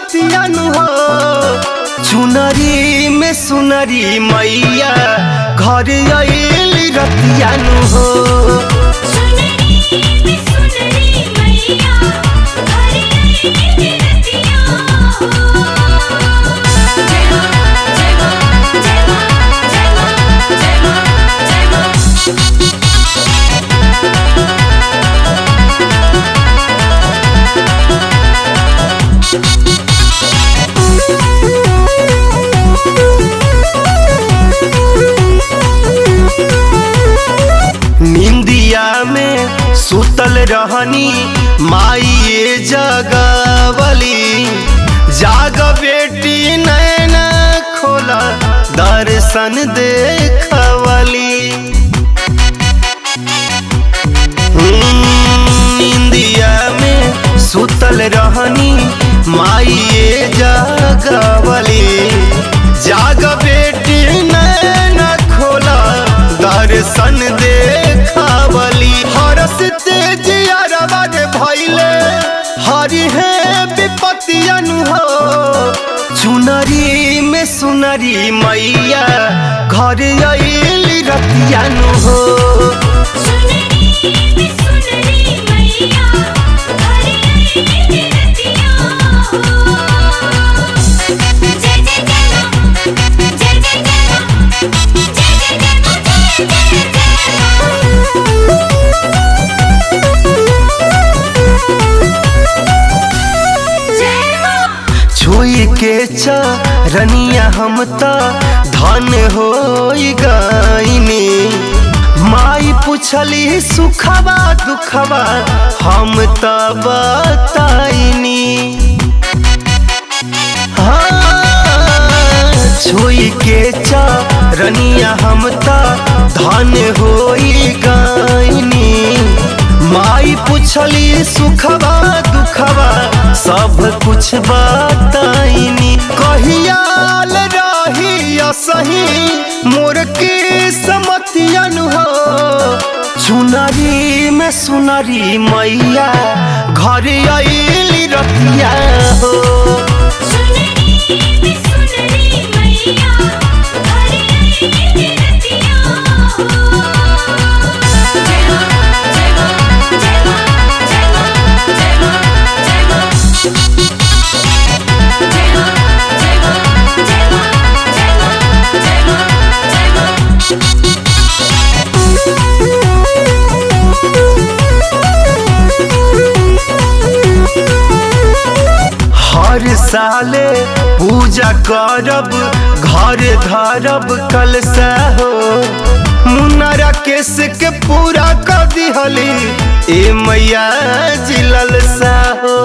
विपतियन हो। चुनरी में सुनरी मैया घर आइल रतियन हो। निंदिया में सुतल रहनी माई जगवली। जाग बेटी नैना खोला दर्शन देखवली। निंदिया में सुतल रहनी माई जगवली। जाग बेटी नैना खोला दर्शन देखवली। हरस तेज अरवर भइले हरि है विपतियन हो। चुनरी में सुनरी मैया घर आइल रतियन हो। छुई के चरनिया हम त धन हो गईनी। माई पुछली सुखबा दुखबा हम त बताइनी। छुई के चरनिया हम त धन हो गईनी। माई पुछली सुखबा दुखबा सब कुछ बताइनी। कहियाल रही सही मोर के समतियन हो। चुनरी में सुनरी मैया घर आइल रतिया हो। हर साले पूजा करब घर धरब कलसा हो। मुन्नरा केस के पूरा कर दिहली ए मैया जिललसा हो।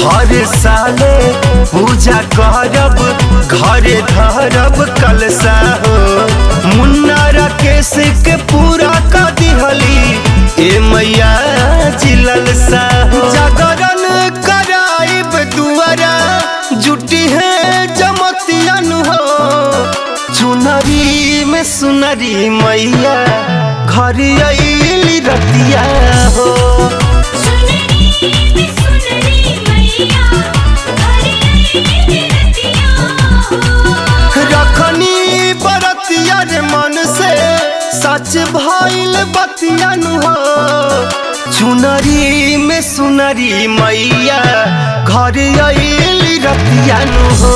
हर साले पूजा करब घर धरब कलसा हो। मुन्नरा केस के पूरा कर दिहली ए मैया जिललसा हो। जागरण कराइब दुआरा जुटी है जमतियन हो। चुनरी में सुनरी मैया घर आइल रतिया हो। रखनी बरतिया रे मन से सच भइल बतियन हो। चुनरी में सुनरी मैया घर आइल रतियन हो।